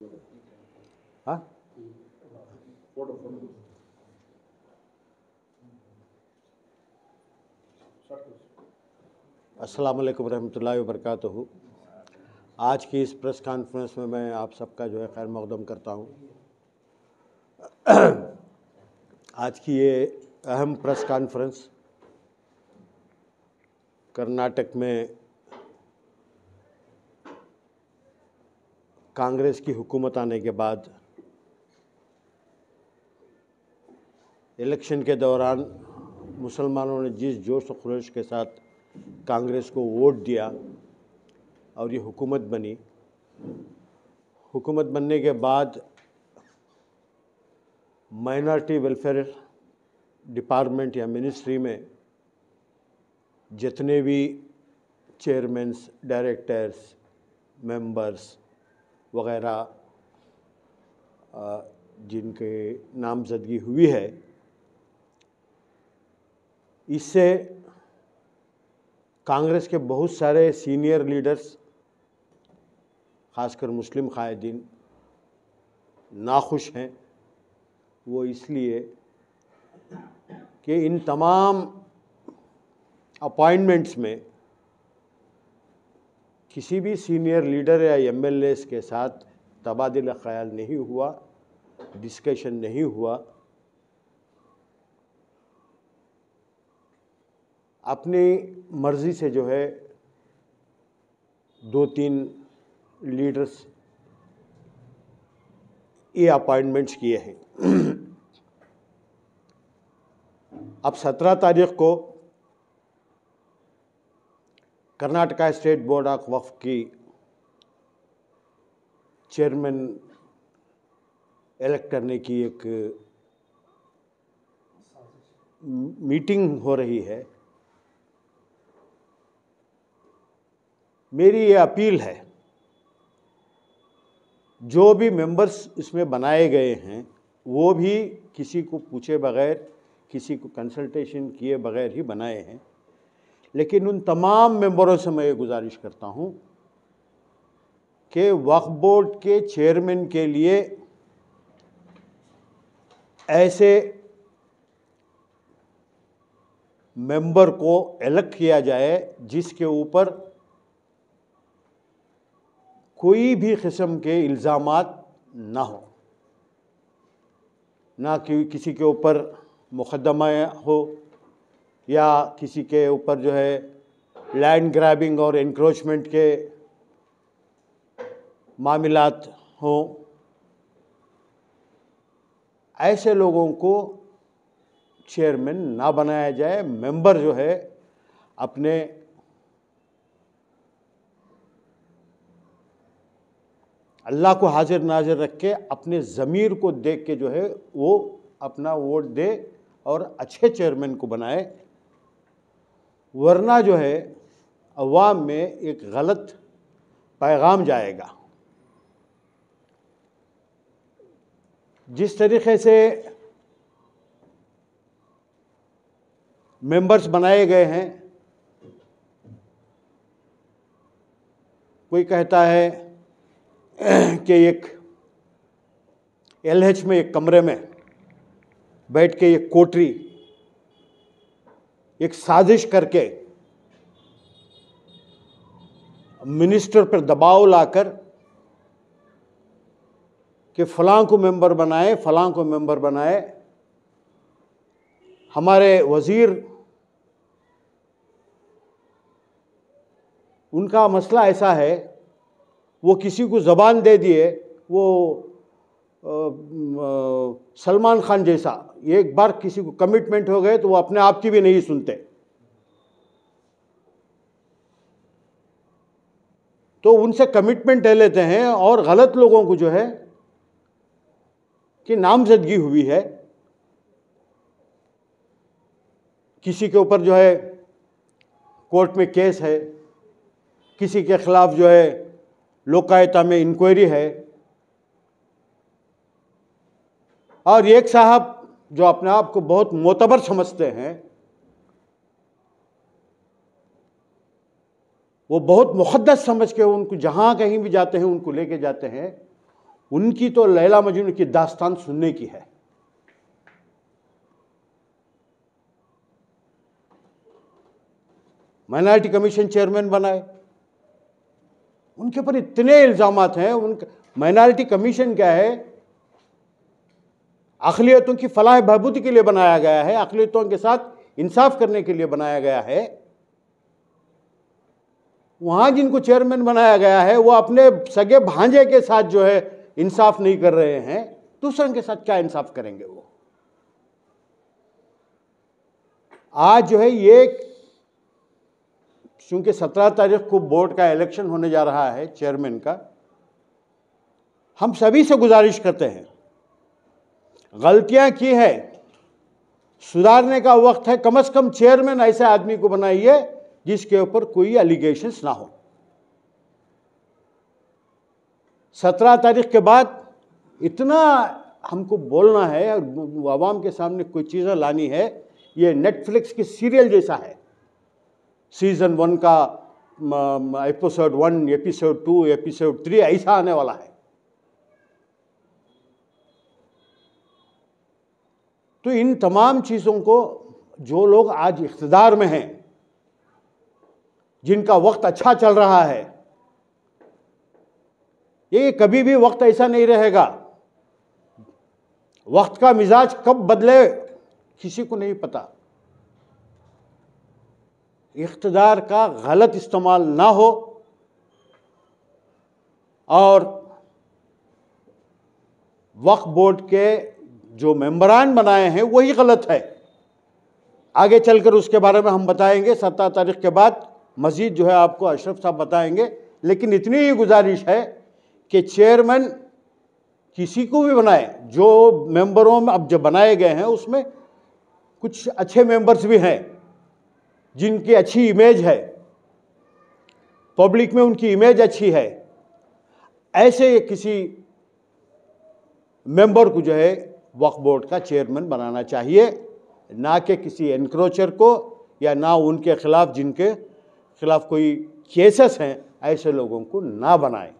हाँ, अस्सलाम वालेकुम रहमतुल्लाहि व बरकातहू। आज की इस प्रेस कॉन्फ्रेंस में मैं आप सबका जो है खैर मक़दम करता हूँ। आज की ये अहम प्रेस कॉन्फ्रेंस कर्नाटक में कांग्रेस की हुकूमत आने के बाद इलेक्शन के दौरान मुसलमानों ने जिस जोश व खरोश के साथ कांग्रेस को वोट दिया और ये हुकूमत बनी, हुकूमत बनने के बाद माइनॉरिटी वेलफेयर डिपार्टमेंट या मिनिस्ट्री में जितने भी चेयरमैन्स, डायरेक्टर्स, मेंबर्स वगैरह जिनके नामजदगी हुई है, इससे कांग्रेस के बहुत सारे सीनियर लीडर्स, ख़ासकर मुस्लिम कायदीन नाखुश हैं। वो इसलिए कि इन तमाम अपॉइंटमेंट्स में किसी भी सीनियर लीडर या एमएलएस के साथ तबादला ख्याल नहीं हुआ, डिस्कशन नहीं हुआ। अपनी मर्ज़ी से जो है 2-3 लीडर्स ये अपॉइंटमेंट्स किए हैं। अब 17 तारीख को कर्नाटका स्टेट बोर्ड ऑफ वक्फ की चेयरमैन इलेक्ट करने की एक मीटिंग हो रही है। मेरी ये अपील है, जो भी मेंबर्स इसमें बनाए गए हैं वो भी किसी को पूछे बगैर, किसी को कंसल्टेशन किए बगैर ही बनाए हैं। लेकिन उन तमाम मेंबरों से मैं ये गुजारिश करता हूँ कि वक्फ बोर्ड के चेयरमैन के लिए ऐसे मेंबर को इलेक्ट किया जाए जिसके ऊपर कोई भी किस्म के इल्ज़ामात ना हो, ना कि किसी के ऊपर मुकदमा हो या किसी के ऊपर जो है लैंड ग्रैबिंग और एनक्रोचमेंट के मामलात हों। ऐसे लोगों को चेयरमैन ना बनाया जाए। मेंबर जो है अपने अल्लाह को हाजिर नाजिर रख के अपने ज़मीर को देख के जो है वो अपना वोट दे और अच्छे चेयरमैन को बनाए, वरना जो है अवाम में एक गलत पैगाम जाएगा। जिस तरीक़े से मेंबर्स बनाए गए हैं, कोई कहता है कि एक LH में एक कमरे में बैठ के एक कोठरी, एक साजिश करके मिनिस्टर पर दबाव लाकर कि फ़लाँ को मेंबर बनाए, फ़लाँ को मेंबर बनाए। हमारे वज़ीर, उनका मसला ऐसा है, वो किसी को ज़बान दे दिए, वो सलमान खान जैसा, एक बार किसी को कमिटमेंट हो गए तो वो अपने आप की भी नहीं सुनते। तो उनसे कमिटमेंट ले लेते हैं और गलत लोगों को जो है कि नामजदगी हुई है, किसी के ऊपर जो है कोर्ट में केस है, किसी के खिलाफ जो है लोकायुक्ता में इंक्वायरी है, और एक साहब जो अपने आप को बहुत मोतबर समझते हैं, वो बहुत मुक़द्दस समझ के उनको जहाँ कहीं भी जाते हैं उनको लेके जाते हैं। उनकी तो लैला मजनू की दास्तान सुनने की है। माइनॉरिटी कमीशन चेयरमैन बनाए, उनके ऊपर इतने इल्जामात हैं। उनका माइनॉरिटी कमीशन क्या है? अक़लियतों की फलाह बहबूदी के लिए बनाया गया है, अक़लियतों के साथ इंसाफ करने के लिए बनाया गया है। वहां जिनको चेयरमैन बनाया गया है वो अपने सगे भांजे के साथ जो है इंसाफ नहीं कर रहे हैं, दूसरों के साथ क्या इंसाफ करेंगे वो? आज जो है ये, चूंकि 17 तारीख को बोर्ड का इलेक्शन होने जा रहा है चेयरमैन का, हम सभी से गुजारिश करते हैं, गलतियां की है सुधारने का वक्त है। कम से कम चेयरमैन ऐसे आदमी को बनाइए जिसके ऊपर कोई एलिगेशंस ना हो। 17 तारीख के बाद इतना हमको बोलना है और आवाम के सामने कोई चीज़ें लानी है। ये नेटफ्लिक्स की सीरियल जैसा है, सीजन 1 का एपिसोड 1, एपिसोड 2, एपिसोड 3 ऐसा आने वाला है। तो इन तमाम चीज़ों को जो लोग आज इख्तिदार में हैं, जिनका वक्त अच्छा चल रहा है, ये कभी भी वक्त ऐसा नहीं रहेगा। वक्त का मिजाज कब बदले किसी को नहीं पता। इख्तिदार का गलत इस्तेमाल ना हो और वक्फ बोर्ड के जो मेंबरान बनाए हैं वही गलत है। आगे चलकर उसके बारे में हम बताएंगे, 17 तारीख के बाद मजीद जो है आपको अशरफ साहब बताएंगे। लेकिन इतनी ही गुजारिश है कि चेयरमैन किसी को भी बनाए, जो मेंबरों में अब जो बनाए गए हैं उसमें कुछ अच्छे मेंबर्स भी हैं जिनकी अच्छी इमेज है, पब्लिक में उनकी इमेज अच्छी है। ऐसे किसी मेंबर को जो है वक्फ बोर्ड का चेयरमैन बनाना चाहिए, ना कि किसी एनक्रोचर को या ना उनके खिलाफ जिनके खिलाफ कोई केसेस हैं, ऐसे लोगों को ना बनाएं।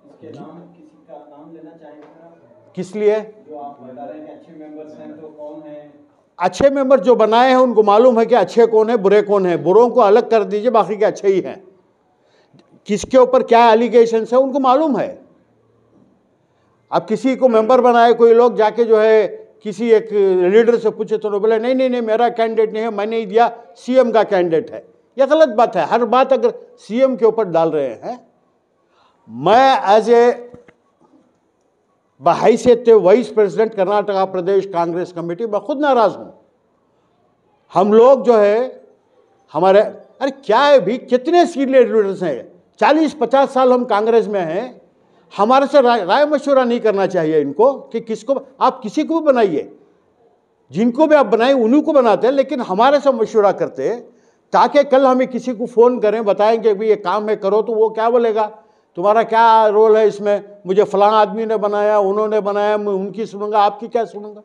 इसके नाम किसी का नाम लेना चाहेंगे आप? किस लिए? जो आप बता रहे हैं कि अच्छे मेंबर्स हैं, तो कौन है? अच्छे मेंबर जो बनाए हैं उनको मालूम है कि अच्छे कौन है, बुरे कौन है। बुरों को अलग कर दीजिए, बाकी के अच्छे ही हैं। किसके ऊपर क्या एलिगेशंस है उनको मालूम है। अब किसी को मेंबर बनाए कोई लोग, जाके जो है किसी एक लीडर से पूछे तो बोले नहीं नहीं नहीं मेरा कैंडिडेट नहीं है, मैंने नहीं दिया, सीएम का कैंडिडेट है। यह गलत बात है। हर बात अगर सीएम के ऊपर डाल रहे हैं, मैं एज ए बहैसियत vice president Karnataka Pradesh Congress committee मैं खुद नाराज हूं। हम लोग जो है हमारे, अरे क्या है भी, कितने सीनियर लीडर्स हैं, 40-50 साल हम कांग्रेस में हैं। हमारे से राय मशवरा नहीं करना चाहिए इनको कि किसको, आप किसी को भी बनाइए, जिनको भी आप बनाए उन्हीं को बनाते हैं, लेकिन हमारे से मशवरा करते ताकि कल हमें किसी को फ़ोन करें, बताएं कि भाई ये काम है करो, तो वो क्या बोलेगा, तुम्हारा क्या रोल है इसमें, मुझे फलां आदमी ने बनाया, उन्होंने बनाया, मैं उनकी सुनूंगा, आपकी क्या सुनूंगा।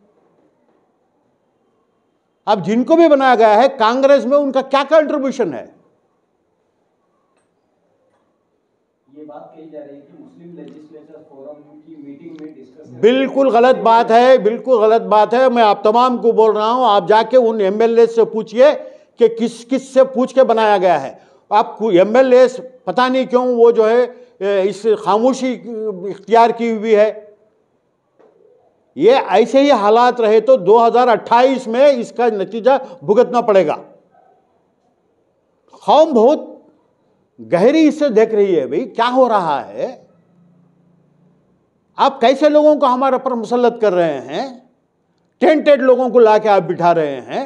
अब जिनको भी बनाया गया है कांग्रेस में, उनका क्या कंट्रीब्यूशन है? ये बात कही जा रही है कि मुस्लिम लेजिस्लेचर फोरम की मीटिंग में डिस्कस, बिल्कुल गलत बात है, बिल्कुल गलत बात है। मैं आप तमाम को बोल रहा हूं, आप जाके उन एमएलए से पूछिए कि किस किस से पूछ के बनाया गया है। आप एमएलए पता नहीं क्यों वो जो है इस खामोशी इख्तियार की हुई है। ये ऐसे ही हालात रहे तो 2028 में इसका नतीजा भुगतना पड़ेगा। कौम बहुत गहरी इससे देख रही है, भाई क्या हो रहा है, आप कैसे लोगों को हमारे पर मुसल्लत कर रहे हैं, टेंटेड लोगों को लाके आप बिठा रहे हैं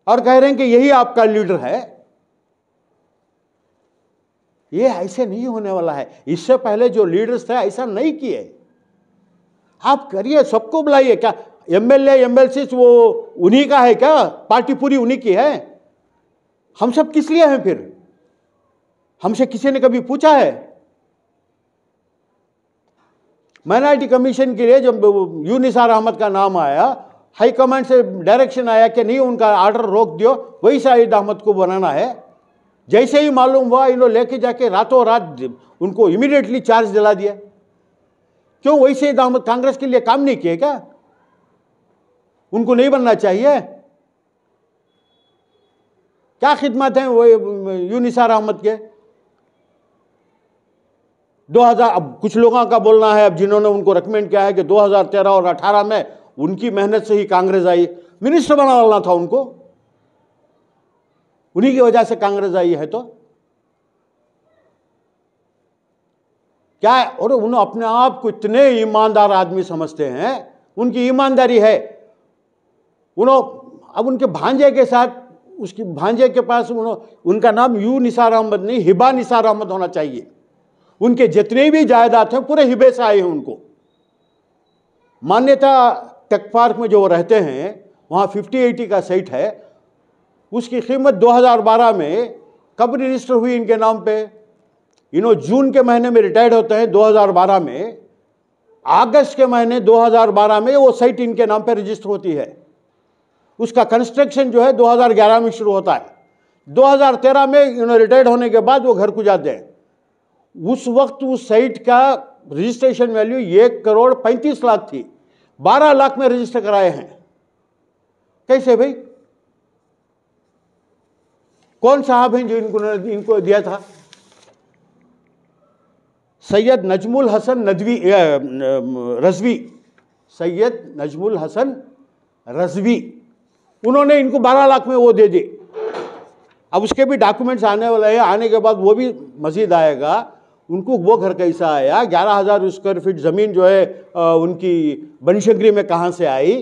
और कह रहे हैं कि यही आपका लीडर है। ये ऐसे नहीं होने वाला है। इससे पहले जो लीडर्स थे ऐसा नहीं किए। आप करिए, सबको बुलाइए। क्या एमएलए एमएलसी वो उन्हीं का है क्या? पार्टी पूरी उन्हीं की है। हम सब किस लिए हैं फिर? हमसे किसी ने कभी पूछा है? माइनॉरिटी कमीशन के लिए जब यू निसार अहमद का नाम आया, हाईकमांड से डायरेक्शन आया कि नहीं, उनका ऑर्डर रोक दियो, वही शाहिद अहमद को बनाना है। जैसे ही मालूम हुआ इन्होंने लेके जाके रातों रात उनको इमीडिएटली चार्ज दिला दिया। क्यों वैसे कांग्रेस के लिए काम नहीं किए क्या? उनको नहीं बनना चाहिए? क्या खिदमत है वो निसार अहमद के? 2000 अब कुछ लोगों का बोलना है, अब जिन्होंने उनको रिकमेंड किया है कि 2013 और 18 में उनकी मेहनत से ही कांग्रेस आई, मिनिस्टर बनाना था उनको, उन्हीं की वजह से कांग्रेस आई है। तो क्या है? और उन्होंने अपने आप को इतने ईमानदार आदमी समझते हैं, उनकी ईमानदारी है। उन्होंने अब उनके भांजे के साथ, उसकी भांजे के पास उनका नाम यू निसार अहमद नहीं, हिबा निसार अहमद होना चाहिए। उनके जितने भी जायदाद हैं पूरे हिबे से आए हैं उनको। मान्यता टेक पार्क में जो वो रहते हैं वहाँ 50-80 का साइट है, उसकी कीमत 2012 में कब रजिस्टर हुई इनके नाम पे? जून के महीने में रिटायर्ड होते हैं 2012 में, अगस्त के महीने 2012 में वो साइट इनके नाम पे रजिस्टर होती है। उसका कंस्ट्रक्शन जो है 2011 में शुरू होता है। 2013 में इन्होंने रिटायर्ड होने के बाद वो घर को जाते हैं। उस वक्त उस साइट का रजिस्ट्रेशन वैल्यू 1,35,00,000 थी, 12 लाख में रजिस्टर कराए हैं। कैसे भाई? कौन साहब हैं जो इनको दिया था? सैयद नजमुल हसन रजवी, सैयद नजमुल हसन रजवी, उन्होंने इनको 12 लाख में वो दे दी। अब उसके भी डॉक्यूमेंट्स आने वाले हैं, आने के बाद वो भी मजीद आएगा। उनको वो घर कैसा आया, 11,000 स्क्वायर फीट ज़मीन जो है उनकी बनशंकरी में कहाँ से आई?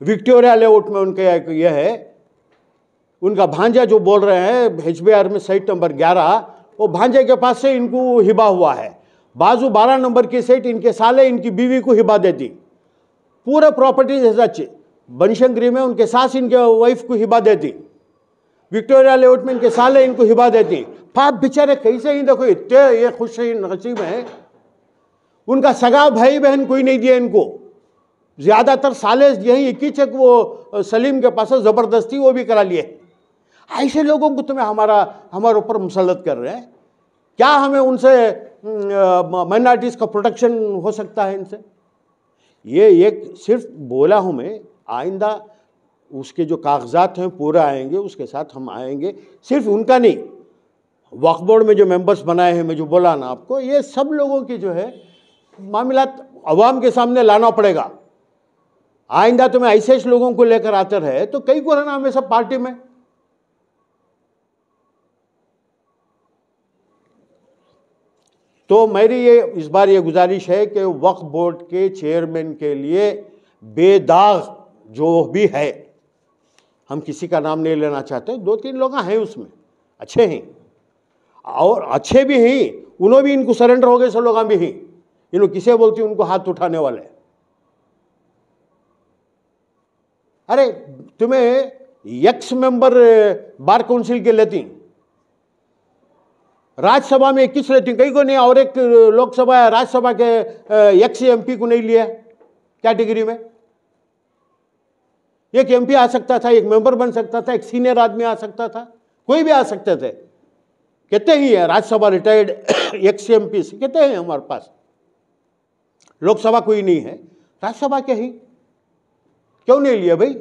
विक्टोरिया लेआउट में उनके ये है। उनका भांजा जो बोल रहे हैं HBR में साइट नंबर 11, वो भांजे के पास से इनको हिबा हुआ है। बाजू 12 नंबर की साइट इनके साले इनकी बीवी को हिबा देती। पूरे प्रॉपर्टीज है सच। बनशंकरी में उनके सास इनके वाइफ को हिबा देती, विक्टोरिया लेआउट में इनके साले इनको हिबा देती। पाप बेचारे कैसे ही देखो इतने ये खुश नसीब हैं, उनका सगा भाई बहन कोई नहीं दिया इनको। ज़्यादातर साले यही एक ही चक वो सलीम के पास ज़बरदस्ती वो भी करा लिए। ऐसे लोगों को तुम्हें हमारे ऊपर मुसल्लत कर रहे हैं क्या? हमें उनसे माइनॉरिटीज़ का प्रोटेक्शन हो सकता है इनसे? ये एक सिर्फ बोला हूँ मैं, आइंदा उसके जो कागजात हैं पूरे आएंगे, उसके साथ हम आएंगे। सिर्फ उनका नहीं, वक्फ बोर्ड में जो मेंबर्स बनाए हैं, मैं जो बोला ना आपको, ये सब लोगों की जो है मामलात अवाम के सामने लाना पड़ेगा। आइंदा तुम्हें ऐसे लोगों को लेकर आते रहे तो कई को रहना हमें सब पार्टी में। तो मेरी ये इस बार ये गुजारिश है कि वक्फ बोर्ड के चेयरमैन के लिए बेदाग जो भी है, हम किसी का नाम नहीं लेना चाहते, 2-3 लोग हैं उसमें अच्छे हैं और अच्छे भी हैं, उन्होंने भी इनको सरेंडर हो गए, सब लोग भी हैं। इन्हों किसे बोलती उनको हाथ उठाने वाले। अरे तुम्हें एक्स मेंबर बार काउंसिल के लेती, राज्यसभा में किस लेती? कई को नहीं। और एक लोकसभा राज्यसभा के एक्स MP को नहीं लिया कैटेगरी में। एक MP आ सकता था, एक मेंबर बन सकता था, एक सीनियर आदमी आ सकता था, कोई भी आ सकते थे। कितने ही है राज्यसभा रिटायर्ड एक्स MP कितने हैं हमारे पास? लोकसभा कोई नहीं है, राज्यसभा के ही क्यों नहीं लिया भाई?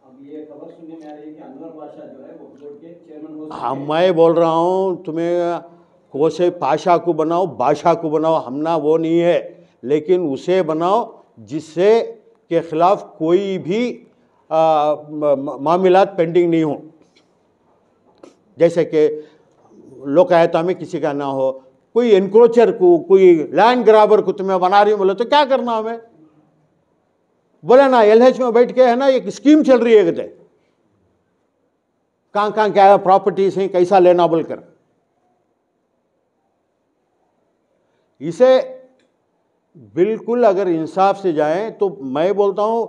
अब ये खबर सुनने में आ रही है कि अनवर बादशाह जो है वो बोर्ड के चेयरमैन हो सकते हैं। हाँ, मैं बोल रहा हूँ तुम्हें कोसे पाशा को बनाओ, बादशाह को बनाओ, हमना वो नहीं है, लेकिन उसे बनाओ जिससे के खिलाफ कोई भी मामलात पेंडिंग नहीं हो। जैसे कि लोकायता में किसी का ना हो, कोई एनक्रोचर को, कोई लैंड ग्राबर को तुम्हें बना रही हो बोले तो क्या करना हमें? बोले ना LH में बैठ के है ना एक स्कीम चल रही है, कहते कहाँ क्या प्रॉपर्टीज हैं, कैसा लेना बोलकर। इसे बिल्कुल अगर इंसाफ से जाएं तो मैं बोलता हूं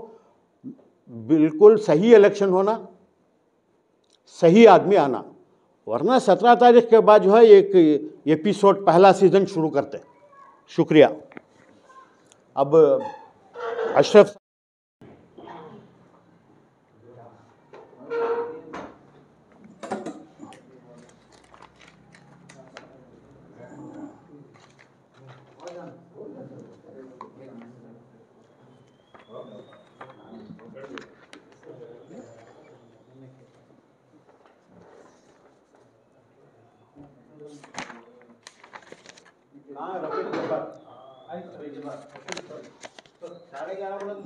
बिल्कुल सही इलेक्शन होना, सही आदमी आना, वरना 17 तारीख के बाद जो है एक एपिसोड पहला सीजन शुरू करते। शुक्रिया। अब अशरफ हाँ रफीक जब्बार 11:30 बजे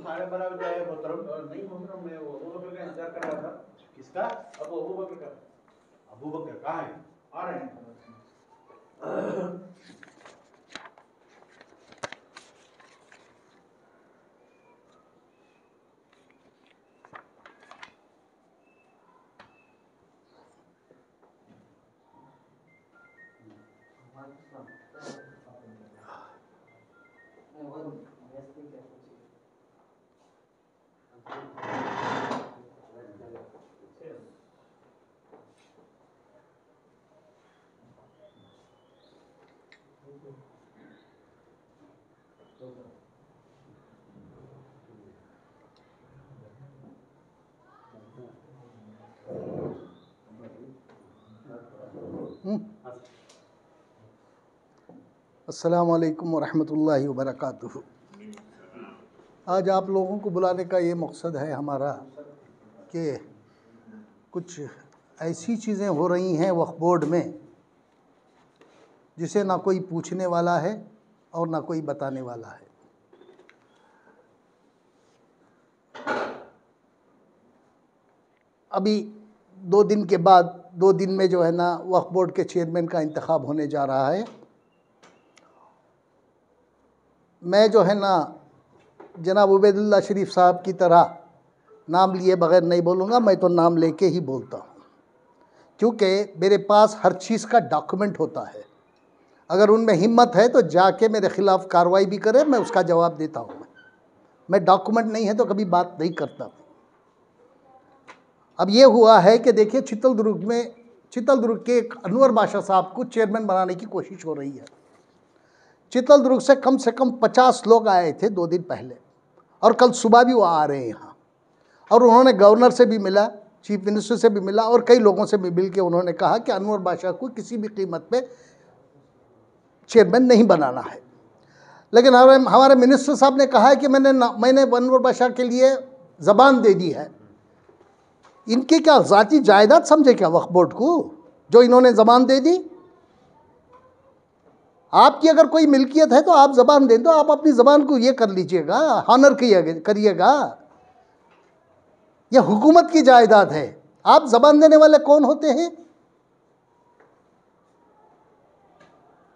12:30 बजे आए मोहतरम। नहीं मोहतरम, मैं वो अबू बकर का इंतजार कर रहा था। किसका? अबू बकर का। अबू बकर कहाँ है? आ रहे हैं। अस्सलामु अलैकुम वरहमतुल्लाहि वबरकातुहू। आज आप लोगों को बुलाने का ये मकसद है हमारा कि कुछ ऐसी चीज़ें हो रही हैं वक्फ बोर्ड में जिसे ना कोई पूछने वाला है और ना कोई बताने वाला है। अभी 2 दिन के बाद 2 दिन में जो है ना वक्फ बोर्ड के चेयरमैन का इंतखाब होने जा रहा है। मैं जो है ना जनाब उबैदुल्लाह शरीफ साहब की तरह नाम लिए बग़ैर नहीं बोलूँगा, मैं तो नाम लेके ही बोलता हूँ, क्योंकि मेरे पास हर चीज़ का डॉक्यूमेंट होता है। अगर उनमें हिम्मत है तो जाके मेरे ख़िलाफ़ कार्रवाई भी करे, मैं उसका जवाब देता हूँ। मैं डॉक्यूमेंट नहीं है तो कभी बात नहीं करता। अब ये हुआ है कि देखिए चितलदुर्ग के एक अनवर बादशाह साहब को चेयरमैन बनाने की कोशिश हो रही है। चितलदुर्ग से कम 50 लोग आए थे 2 दिन पहले, और कल सुबह भी वो आ रहे हैं यहाँ। और उन्होंने गवर्नर से भी मिला, चीफ मिनिस्टर से भी मिला, और कई लोगों से भी मिल के उन्होंने कहा कि अनवर बादशाह को किसी भी कीमत पे चेयरमैन नहीं बनाना है। लेकिन हमारे मिनिस्टर साहब ने कहा है कि मैंने अनवर बादशाह के लिए ज़बान दे दी है। इनकी क्या ज़ाती जायदाद समझे क्या वक्फ बोर्ड को, जो इन्होंने ज़बान दे दी? आपकी अगर कोई मिल्कियत है तो आप ज़बान दें, तो आप अपनी ज़बान को ये कर लीजिएगा, हॉनर करिएगा। यह हुकूमत की जायदाद है। आप ज़बान देने वाले कौन होते हैं?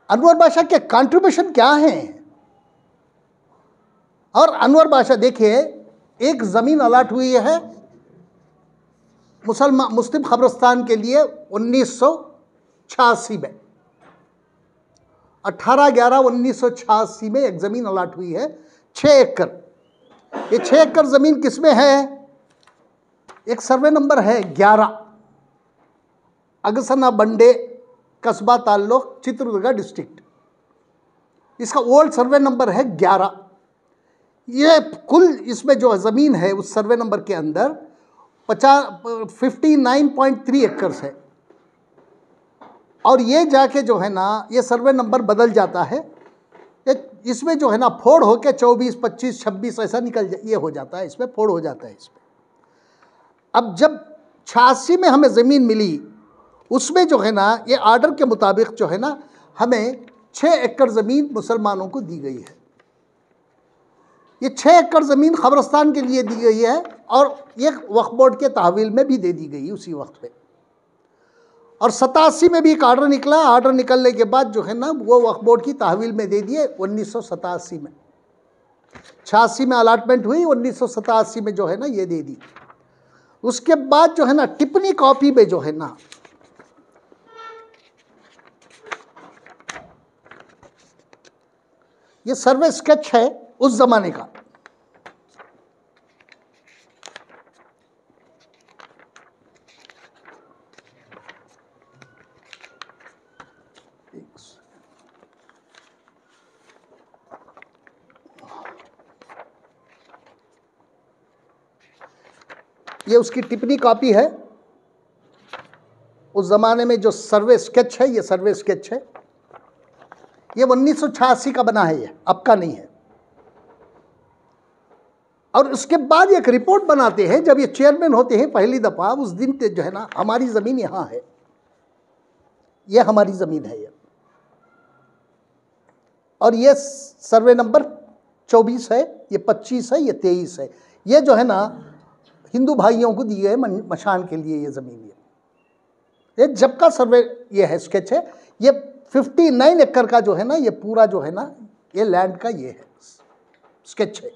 अनवर बादशाह के कंट्रीब्यूशन क्या हैं? और अनवर बादशाह देखिए, एक ज़मीन अलाट हुई है मुस्लिम ख़बरस्तान के लिए 1986 में, 18/11/1986 में एक ज़मीन अलाट हुई है 6 एकड़। ये 6 एकड़ ज़मीन किस में है? एक सर्वे नंबर है 11, अगसना बंडे, कस्बा ताल्लुक, चित्रदुर्गा डिस्ट्रिक्ट। इसका ओल्ड सर्वे नंबर है 11। ये कुल इसमें जो ज़मीन है उस सर्वे नंबर के अंदर 59.3 एकड़ है। और ये जाके जो है ना ये सर्वे नंबर बदल जाता है, इसमें जो है ना फोड़ होके 24, 25, 26 ऐसा ये हो जाता है, इसमें फोड़ हो जाता है इसमें। अब जब 86 में हमें ज़मीन मिली, उसमें जो है ना ये आर्डर के मुताबिक जो है ना हमें 6 एकड़ ज़मीन मुसलमानों को दी गई है। ये 6 एकड़ ज़मीन ख़बरस्तान के लिए दी गई है, और ये वक्फ बोर्ड के तहवील में भी दे दी गई उसी वक्त पे। और 87 में भी एक आर्डर निकला। आर्डर निकलने के बाद जो है ना वो वक्फ बोर्ड की तहवील में दे दिए 1987 में। 86 में अलाटमेंट हुई, 1987 में जो है ना ये दे दी। उसके बाद जो है ना टिप्पणी कॉपी में जो है ना ये सर्वे स्केच है उस ज़माने का। ये उसकी टिप्पणी कॉपी है। उस ज़माने में जो सर्वे स्केच है, ये सर्वे स्केच है। ये 1986 का बना है, ये अब का नहीं है। और उसके बाद एक रिपोर्ट बनाते हैं, जब ये चेयरमैन होते हैं पहली दफ़ा, उस दिन जो है ना हमारी ज़मीन यहाँ है, ये हमारी ज़मीन है ये, और ये सर्वे नंबर 24 है, ये 25 है, ये 23 है। ये जो है ना हिंदू भाइयों को दी गए मशान के लिए ये ज़मीन, ये जब का सर्वे ये है, स्केच है। ये 59 एकड़ का जो है ना, ये पूरा जो है ना ये लैंड का ये है स्केच है।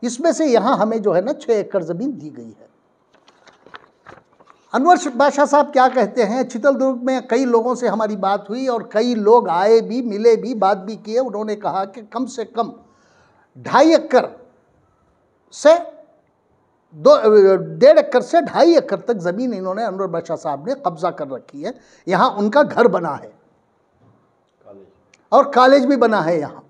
इसमें से यहाँ हमें जो है ना 6 एकड़ ज़मीन दी गई है। अनवर बादशाह साहब क्या कहते हैं, चितलदुर्ग में कई लोगों से हमारी बात हुई और कई लोग आए भी, मिले भी, बात भी किए। उन्होंने कहा कि कम से कम 2.5 एकड़ से 1.5 एकड़ से 2.5 एकड़ तक ज़मीन इन्होंने अनवर बादशाह साहब ने कब्जा कर रखी है। यहाँ उनका घर बना है और कॉलेज भी बना है। यहाँ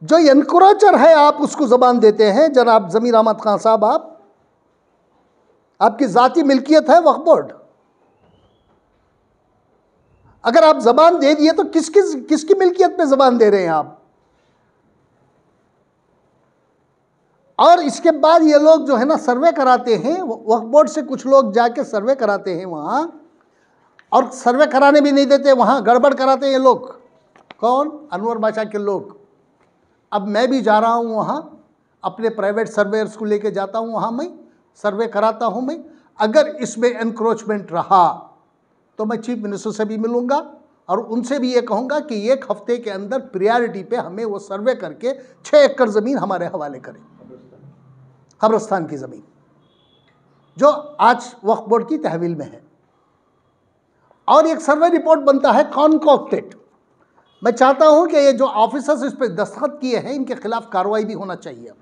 जो एनक्रोचर है आप उसको ज़बान देते हैं। जनाब ज़मीर अहमद खान साहब, आपकी ज़ाती मिल्कियत है वक्फ बोर्ड। अगर आप ज़बान दे दिए तो किसकी मिल्कियत पे ज़बान दे रहे हैं आप? और इसके बाद ये लोग जो है ना सर्वे कराते हैं, वक्फ बोर्ड से कुछ लोग जाके सर्वे कराते हैं वहाँ, और सर्वे कराने भी नहीं देते, वहाँ गड़बड़ कराते हैं ये लोग। कौन? अनवर बादशाह के लोग। अब मैं भी जा रहा हूँ वहाँ, अपने प्राइवेट सर्वेयर्स को लेके जाता हूँ वहाँ, मैं सर्वे कराता हूँ। मैं अगर इसमें एनक्रोचमेंट रहा तो मैं चीफ मिनिस्टर से भी मिलूँगा और उनसे भी ये कहूँगा कि 1 हफ्ते के अंदर प्रियॉरिटी पे हमें वो सर्वे करके 6 एकड़ ज़मीन हमारे हवाले करें, कब्रिस्तान की ज़मीन जो आज वक्फ बोर्ड की तहवील में है। और एक सर्वे रिपोर्ट बनता है कॉन्कॉक्टेड। मैं चाहता हूं कि ये जो ऑफिसर्स इस पर दस्तखत किए हैं इनके खिलाफ कार्रवाई भी होना चाहिए।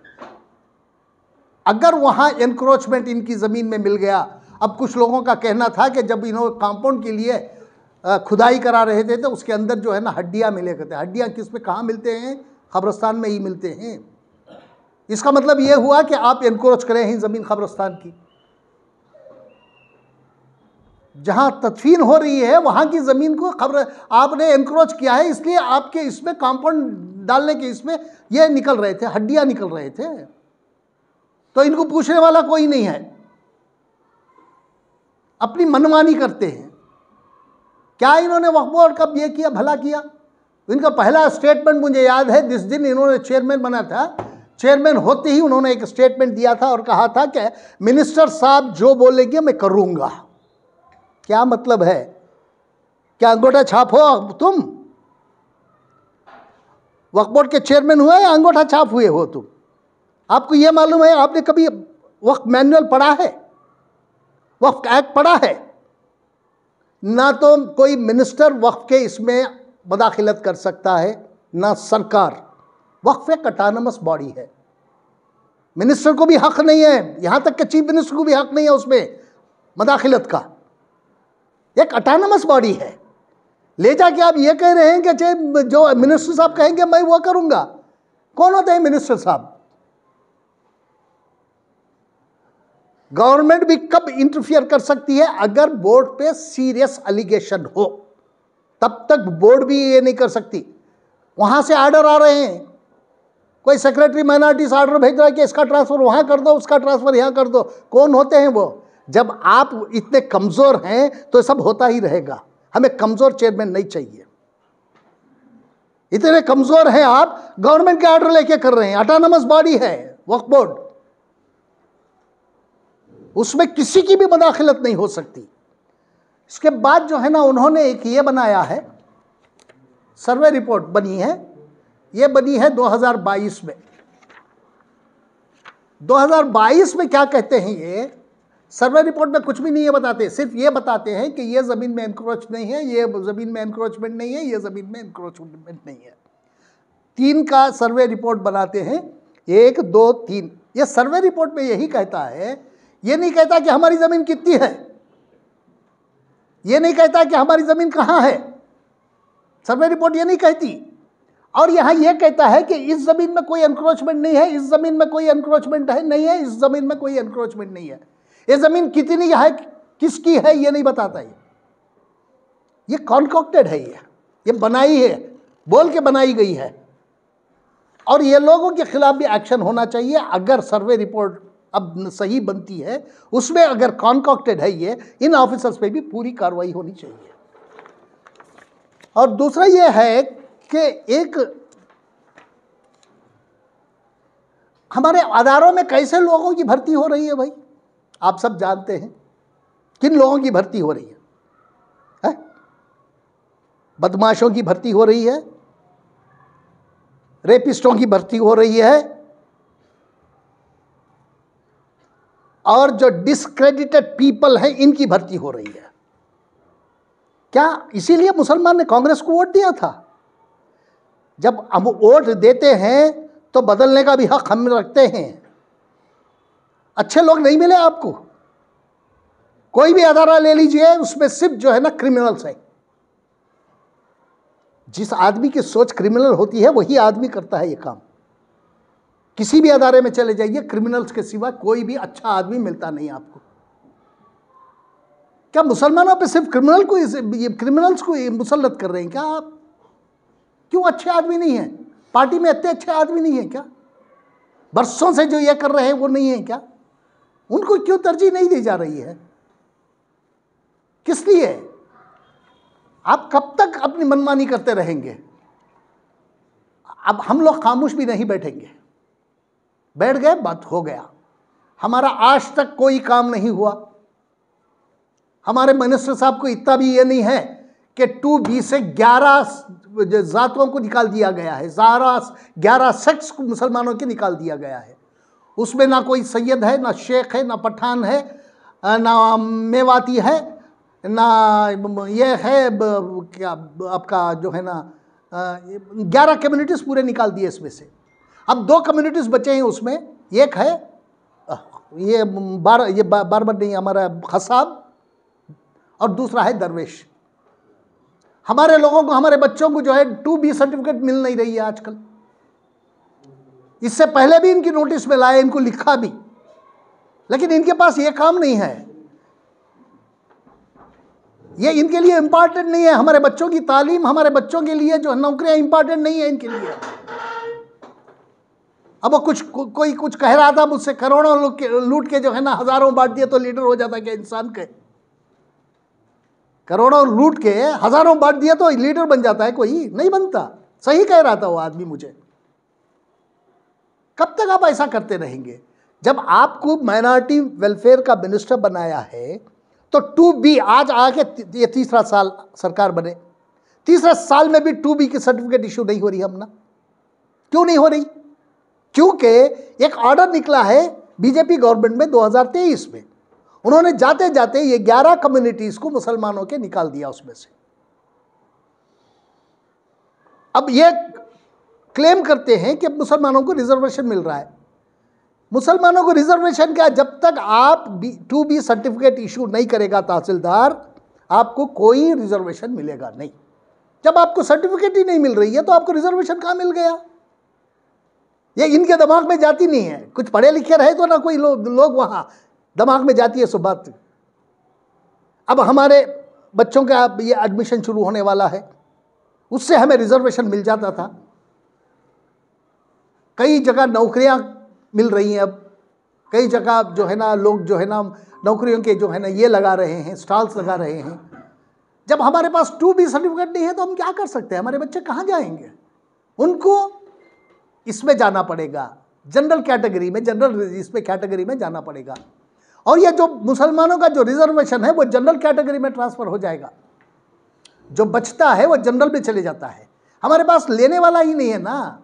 अगर वहां एनक्रोचमेंट इनकी ज़मीन में मिल गया, अब कुछ लोगों का कहना था कि जब इन्होंने कंपाउंड के लिए खुदाई करा रहे थे तो उसके अंदर जो है ना हड्डियां मिले करते। हड्डियां किस में कहाँ मिलते हैं? कब्रिस्तान में ही मिलते हैं। इसका मतलब ये हुआ कि आप एनक्रोच करें ही ज़मीन कब्रिस्तान की। जहाँ तदफीन हो रही है वहाँ की ज़मीन को खबर आपने एनक्रोच किया है, इसलिए आपके इसमें कंपाउंड डालने के इसमें ये निकल रहे थे, हड्डियाँ निकल रहे थे। तो इनको पूछने वाला कोई नहीं है, अपनी मनमानी करते हैं। क्या इन्होंने वक्फ बोर्ड कब ये किया, भला किया? इनका पहला स्टेटमेंट मुझे याद है, जिस दिन इन्होंने चेयरमैन बना था, चेयरमैन होते ही उन्होंने एक स्टेटमेंट दिया था और कहा था कि मिनिस्टर साहब जो बोलेंगे मैं करूँगा। क्या मतलब है? क्या अंगूठा छाप हो तुम? वक्फ बोर्ड के चेयरमैन हुए या अंगूठा छाप हुए हो तुम? आपको यह मालूम है? आपने कभी वक्फ मैनुअल पढ़ा है? वक्फ एक्ट पढ़ा है? ना तो कोई मिनिस्टर वक्फ के इसमें मदाखिलत कर सकता है, ना सरकार। वक्फ एक ऑटोनमस बॉडी है, मिनिस्टर को भी हक नहीं है, यहां तक कि चीफ मिनिस्टर को भी हक नहीं है उसमें मदाखिलत का। एक ऑटोनमस बॉडी है। ले जाके आप ये कह रहे हैं कि जो मिनिस्टर साहब कहेंगे मैं वो करूंगा। कौन होते हैं मिनिस्टर साहब? गवर्नमेंट भी कब इंटरफियर कर सकती है? अगर बोर्ड पे सीरियस एलिगेशन हो, तब तक बोर्ड भी ये नहीं कर सकती। वहां से ऑर्डर आ रहे हैं, कोई सेक्रेटरी माइनॉरिटीज ऑर्डर भेज रहा है कि इसका ट्रांसफर वहां कर दो, उसका ट्रांसफर यहां कर दो। कौन होते हैं वो? जब आप इतने कमजोर हैं तो सब होता ही रहेगा। हमें कमजोर चेयरमैन नहीं चाहिए। इतने कमजोर हैं आप, गवर्नमेंट के ऑर्डर लेके कर रहे हैं। ऑटोनमस बॉडी है वक्फ बोर्ड, उसमें किसी की भी मदाखिलत नहीं हो सकती। इसके बाद जो है ना उन्होंने एक ये बनाया है, सर्वे रिपोर्ट बनी है, ये बनी है 2022 में। 2022 में क्या कहते हैं ये सर्वे रिपोर्ट में? कुछ भी नहीं ये बताते, सिर्फ ये बताते हैं कि ये ज़मीन में एनक्रोच नहीं है, ये ज़मीन में एनक्रोचमेंट नहीं है, ये ज़मीन में एनक्रोचमेंट नहीं है। 3 का सर्वे रिपोर्ट बनाते हैं, 1, 2, 3। ये सर्वे रिपोर्ट में यही कहता है, ये नहीं कहता कि हमारी ज़मीन कितनी है, ये नहीं कहता कि हमारी ज़मीन कहाँ है। सर्वे रिपोर्ट ये नहीं कहती। और यहाँ ये कहता है कि इस ज़मीन में कोई एनक्रोचमेंट नहीं है, इस ज़मीन में कोई एनक्रोचमेंट है नहीं है, इस ज़मीन में कोई एनक्रोचमेंट नहीं है। ये ज़मीन कितनी है, किसकी है, ये नहीं बताता। ये कॉन्कॉक्टेड है, ये बनाई है, बोल के बनाई गई है। और ये लोगों के खिलाफ भी एक्शन होना चाहिए। अगर सर्वे रिपोर्ट अब सही बनती है, उसमें अगर कॉन्कॉक्टेड है ये, इन ऑफिसर्स पे भी पूरी कार्रवाई होनी चाहिए। और दूसरा ये है कि एक हमारे अदारों में कैसे लोगों की भर्ती हो रही है भाई, आप सब जानते हैं किन लोगों की भर्ती हो रही है? बदमाशों की भर्ती हो रही है, रेपिस्टों की भर्ती हो रही है, और जो डिस्क्रेडिटेड पीपल हैं इनकी भर्ती हो रही है। क्या इसीलिए मुसलमान ने कांग्रेस को वोट दिया था? जब हम वोट देते हैं तो बदलने का भी हक हम रखते हैं। अच्छे लोग नहीं मिले आपको, कोई भी अदारा ले लीजिए, उसमें सिर्फ जो है ना क्रिमिनल्स है। जिस आदमी की सोच क्रिमिनल होती है वही आदमी करता है ये काम। किसी भी अदारे में चले जाइए, क्रिमिनल्स के सिवा कोई भी अच्छा आदमी मिलता नहीं आपको। क्या मुसलमानों पे सिर्फ क्रिमिनल्स को मुसल्लत कर रहे हैं क्या आप? क्यों अच्छे आदमी नहीं हैं? पार्टी में इतने अच्छे आदमी नहीं हैं क्या? बरसों से जो ये कर रहे हैं वो नहीं है क्या? उनको क्यों तरजीह नहीं दी जा रही है? किस लिए? आप कब तक अपनी मनमानी करते रहेंगे? अब हम लोग खामोश भी नहीं बैठेंगे। बैठ गए, बात हो गया। हमारा आज तक कोई काम नहीं हुआ। हमारे मिनिस्टर साहब को इतना भी ये नहीं है कि 2B से 11 जातों को निकाल दिया गया है, 11 सेक्ट्स को मुसलमानों के निकाल दिया गया है। उसमें ना कोई सैयद है, ना शेख है, ना पठान है, ना मेवाती है, ना ये है क्या आपका जो है ना 11 कम्युनिटीज़ पूरे निकाल दिए इसमें से। अब 2 कम्युनिटीज़ बचे हैं उसमें। एक है ये बारबर नहीं, हमारा खसाब, और दूसरा है दरवेश। हमारे लोगों को, हमारे बच्चों को जो है 2B सर्टिफिकेट मिल नहीं रही है आजकल। इससे पहले भी इनकी नोटिस में लाए, इनको लिखा भी, लेकिन इनके पास ये काम नहीं है। ये इनके लिए इंपॉर्टेंट नहीं है। हमारे बच्चों की तालीम, हमारे बच्चों के लिए जो नौकरियां इंपॉर्टेंट नहीं है इनके लिए। अब वो कोई कुछ कह रहा था मुझसे, करोड़ों लोग लूट के जो है ना हजारों बांट दिए तो लीडर हो जाता है क्या इंसान के? करोड़ों लूट के हजारों बांट दिया तो लीडर बन जाता है? कोई नहीं बनता। सही कह रहा था वो आदमी मुझे। कब तक आप ऐसा करते रहेंगे? जब आपको माइनॉरिटी वेलफेयर का मिनिस्टर बनाया है तो 2B, आज आके ये 3रा साल सरकार बने, 3रे साल में भी 2B की सर्टिफिकेट इशू नहीं हो रही। हम ना क्यों नहीं हो रही? क्योंकि एक ऑर्डर निकला है बीजेपी गवर्नमेंट में 2023 में। उन्होंने जाते जाते ये 11 कम्युनिटीज को मुसलमानों के निकाल दिया उसमें से। अब ये क्लेम करते हैं कि मुसलमानों को रिजर्वेशन मिल रहा है। मुसलमानों को रिजर्वेशन क्या? जब तक आप 2B सर्टिफिकेट इशू नहीं करेगा तहसीलदार, आपको कोई रिजर्वेशन मिलेगा नहीं। जब आपको सर्टिफिकेट ही नहीं मिल रही है तो आपको रिजर्वेशन कहाँ मिल गया? ये इनके दिमाग में जाती नहीं है। कुछ पढ़े लिखे रहे तो ना कोई लोग वहाँ दिमाग में जाती है सो बात। अब हमारे बच्चों का ये एडमिशन शुरू होने वाला है, उससे हमें रिजर्वेशन मिल जाता था। कई जगह नौकरियां मिल रही हैं। अब कई जगह जो है ना लोग जो है ना नौकरियों के जो है ना ये लगा रहे हैं, स्टॉल्स लगा रहे हैं। जब हमारे पास 2B सर्टिफिकेट नहीं है तो हम क्या कर सकते हैं? हमारे बच्चे कहाँ जाएंगे? उनको इसमें जाना पड़ेगा, जनरल कैटेगरी में, जनरल इसमें कैटेगरी में जाना पड़ेगा। और ये जो मुसलमानों का जो रिजर्वेशन है वो जनरल कैटेगरी में ट्रांसफर हो जाएगा। जो बचता है वो जनरल में चले जाता है। हमारे पास लेने वाला ही नहीं है ना।